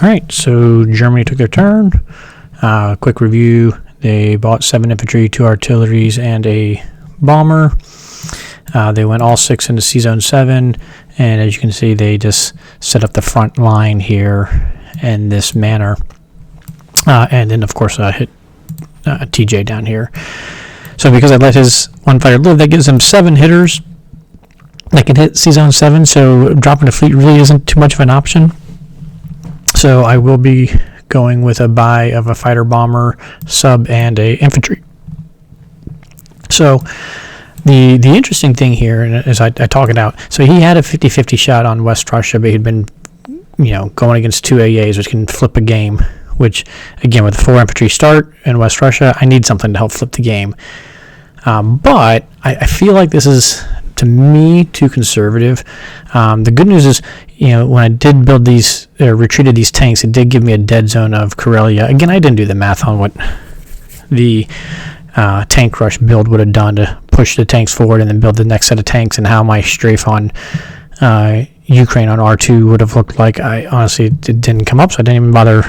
Alright, so Germany took their turn. Quick review. They bought 7 infantry, 2 artilleries, and a bomber. They went all 6 into C-Zone 7, and as you can see, they just set up the front line here in this manner. And then, of course, hit TJ down here. So because I let his one fighter live, that gives him 7 hitters that can hit C-Zone 7, so dropping the fleet really isn't too much of an option. So I will be going with a buy of a fighter bomber, sub, and a infantry. So the interesting thing here, and as I talk it out, so he had a 50-50 shot on West Russia, but he'd been, going against 2 AAs, which can flip a game, which, again, with a 4 infantry start in West Russia, I need something to help flip the game. But I feel like this is, to me, too conservative. The good news is, when I did build these, retreated these tanks, it did give me a dead zone of Karelia. Again, I didn't do the math on what the tank rush build would have done to push the tanks forward and then build the next set of tanks, and how my strafe on Ukraine on R2 would have looked like. I honestly, it didn't come up, so I didn't even bother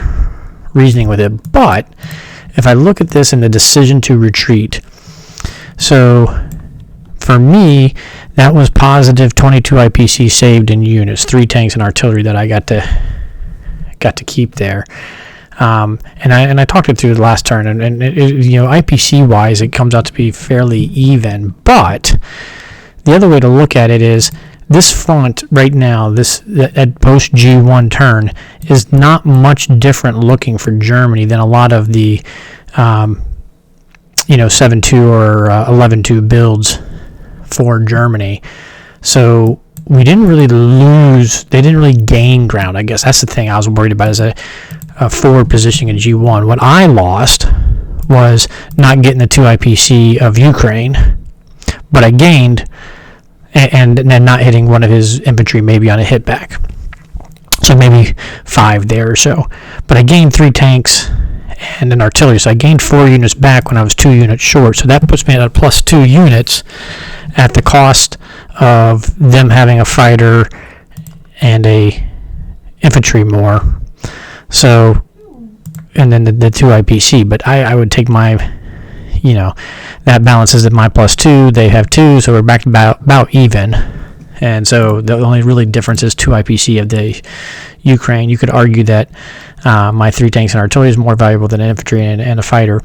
reasoning with it. But if I look at this in the decision to retreat, so for me, that was positive 22 IPC saved in units, 3 tanks and artillery that I got to keep there. And I talked it through the last turn, and IPC wise, it comes out to be fairly even. But the other way to look at it is, this front right now, at post G1 turn, is not much different looking for Germany than a lot of the 7-2 or 11-2 builds for Germany. So we didn't really lose, they didn't really gain ground, I guess. That's the thing I was worried about, is a forward positioning in G1. What I lost was not getting the 2 IPC of Ukraine, but I gained, and then not hitting one of his infantry maybe on a hit back. So maybe 5 there or so. But I gained 3 tanks and an artillery, so I gained 4 units back when I was 2 units short. So that puts me at a plus 2 units at the cost of them having a fighter and a infantry more. So, and then the 2 IPC. But I would take my, that balances at my plus 2. They have 2, so we're back to about even. And so the only really difference is 2 IPC of the Ukraine. You could argue that my 3 tanks and artillery is more valuable than an infantry and a fighter.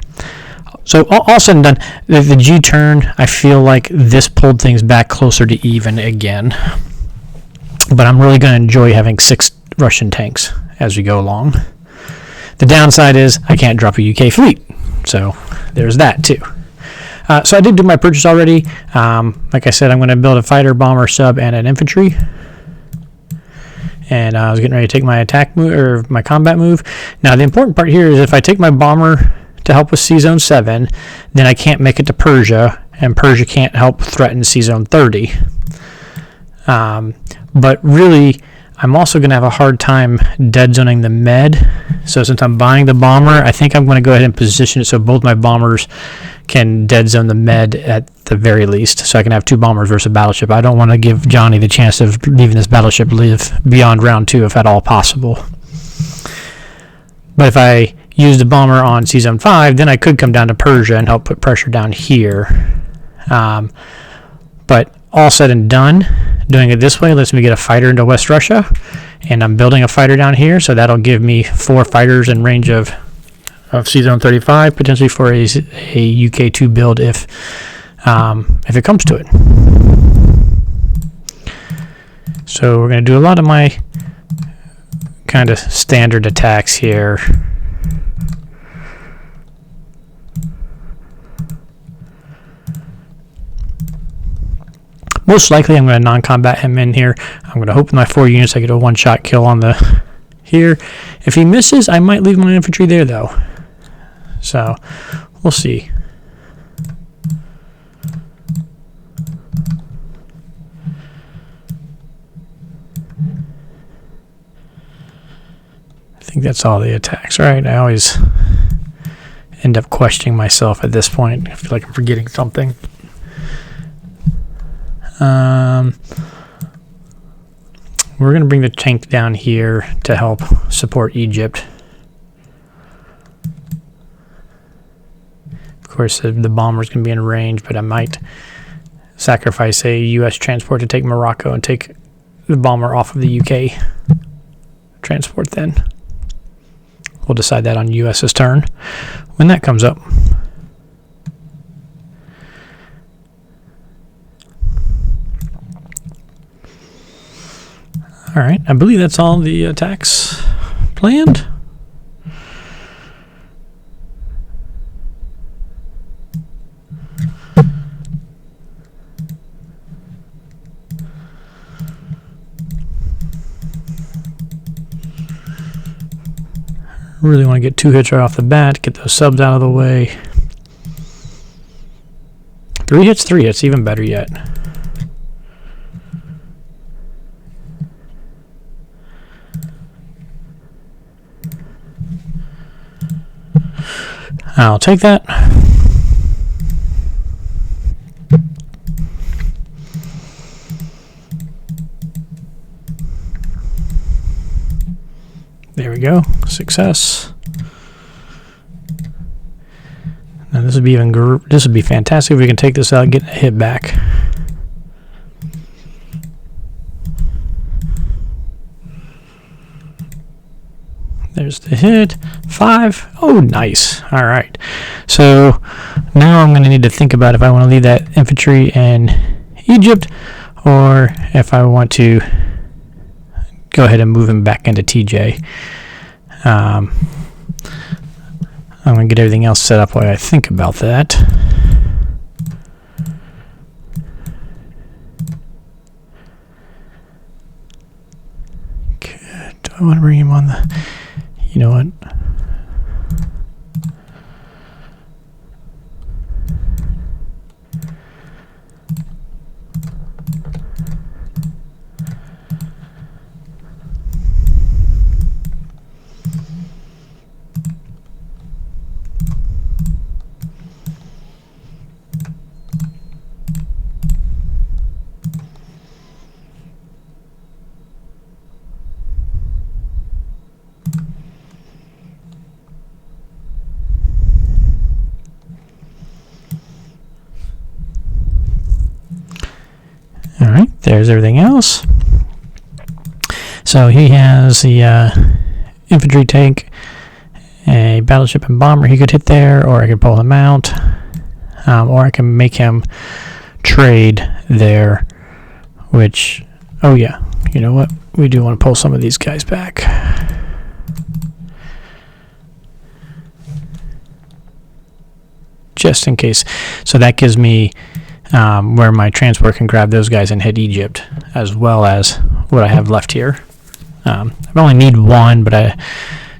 So all said and done, the G turn, I feel like this pulled things back closer to even again. But I'm really going to enjoy having 6 Russian tanks as we go along. The downside is I can't drop a UK fleet. So there's that too. So I did do my purchase already. Like I said, I'm going to build a fighter, bomber, sub, and an infantry. And I was getting ready to take my attack move, or my combat move. Now the important part here is, if I take my bomber to help with C-Zone 7, then I can't make it to Persia, and Persia can't help threaten C-Zone 30. But really, I'm also going to have a hard time dead zoning the med. So since I'm buying the bomber, I think I'm going to go ahead and position it so both my bombers can dead zone the med at the very least, so I can have 2 bombers versus a battleship. I don't want to give Johnny the chance of leaving this battleship live beyond round 2, if at all possible. But if I use the bomber on C-Zone 5, then I could come down to Persia and help put pressure down here. But all said and done, doing it this way lets me get a fighter into West Russia, and I'm building a fighter down here, so that'll give me 4 fighters in range of C-Zone 35, potentially for a UK2 build if it comes to it. So we're going to do a lot of my kind of standard attacks here. Most likely I'm going to non-combat him in here. I'm going to hope with my 4 units I get a one-shot kill on the here. If he misses, I might leave my infantry there though. So we'll see. I think that's all the attacks, right? I always end up questioning myself at this point. I feel like I'm forgetting something. we're going to bring the tank down here to help support Egypt. Of course, the bomber's going to be in range, but I might sacrifice a U.S. transport to take Morocco and take the bomber off of the UK transport then. We'll decide that on U.S.'s turn when that comes up. All right, I believe that's all the attacks planned. Really want to get 2 hits right off the bat, get those subs out of the way. 3 hits, even better yet. I'll take that. There we go. Success. Now this would be this would be fantastic if we can take this out and get a hit back. There's the hit. 5. Oh, nice. All right. So now I'm going to need to think about if I want to leave that infantry in Egypt or if I want to go ahead and move him back into TJ. I'm going to get everything else set up while I think about that. Good. Do I want to bring him on the... You know what? All right, there's everything else. So he has the infantry tank, a battleship and bomber he could hit there, or I could pull him out, or I can make him trade there, which, oh yeah, you know what? We do want to pull some of these guys back. Just in case. So that gives me where my transport can grab those guys and hit Egypt, as well as what I have left here. I only need 1, but I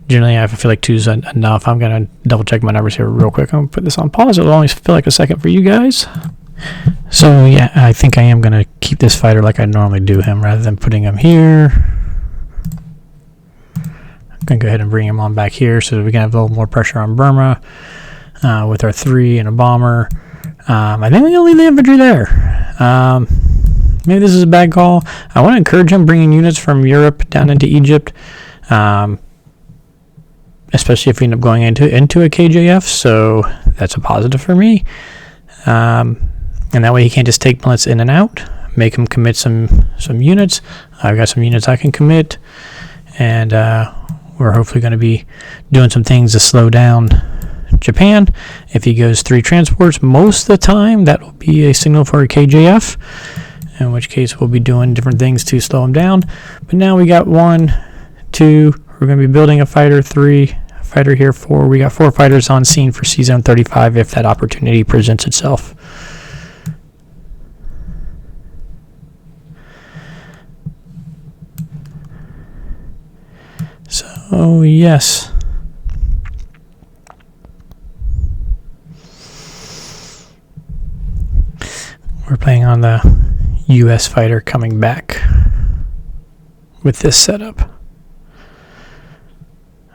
feel like 2 is enough. I'm going to double check my numbers here real quick. I'm going to put this on pause. It'll only feel like a second for you guys. So yeah, I think I am going to keep this fighter like I normally do him, rather than putting him here. I'm going to go ahead and bring him on back here so that we can have a little more pressure on Burma with our 3 and a bomber. I think we're going to leave the infantry there. Maybe this is a bad call. I want to encourage him bringing units from Europe down into Egypt, especially if we end up going into a KJF, so that's a positive for me. And that way he can't just take blitz in and out, make him commit some units. I've got some units I can commit, and we're hopefully going to be doing some things to slow down Japan. If he goes 3 transports, most of the time that will be a signal for a KJF, in which case we'll be doing different things to slow him down. But now we got 1, 2, we're going to be building a fighter, 3, a fighter here, 4. We got 4 fighters on scene for C-Zone 35 if that opportunity presents itself. So yes, we're playing on the U.S. fighter coming back with this setup.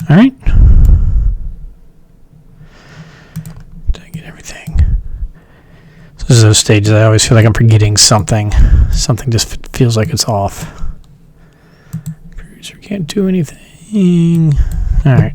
All right. Did I get everything? So this is those stages I always feel like I'm forgetting something. Something just feels like it's off. Cruiser can't do anything. All right.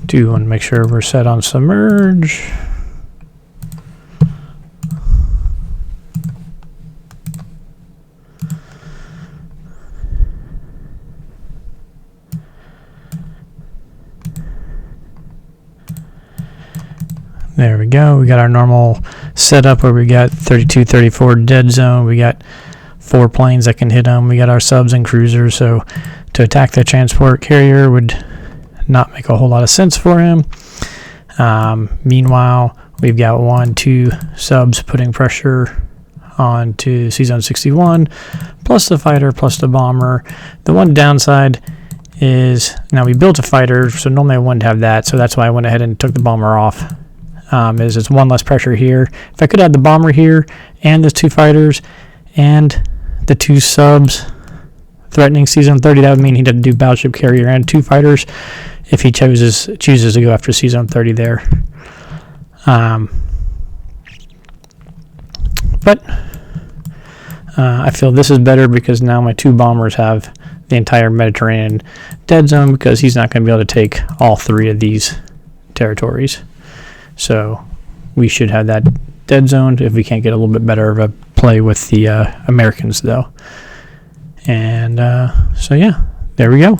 Do want to make sure we're set on submerge. There we go. We got our normal setup where we got 32, 34 dead zone. We got 4 planes that can hit them. We got our subs and cruisers. So to attack the transport carrier would not make a whole lot of sense for him. Meanwhile, we've got 1, 2 subs putting pressure onto C-Zone 61, plus the fighter, plus the bomber. The one downside is, now we built a fighter, so normally I wouldn't have that, so that's why I went ahead and took the bomber off. Is it's 1 less pressure here. If I could add the bomber here, and the 2 fighters, and the 2 subs threatening C-Zone 30, that would mean he'd have to do battleship carrier and 2 fighters if he chooses to go after C-Zone 30 there. But I feel this is better because now my 2 bombers have the entire Mediterranean dead zone, because he's not going to be able to take all 3 of these territories. So we should have that dead zone if we can't get a little bit better of a play with the Americans, though. And so yeah, there we go.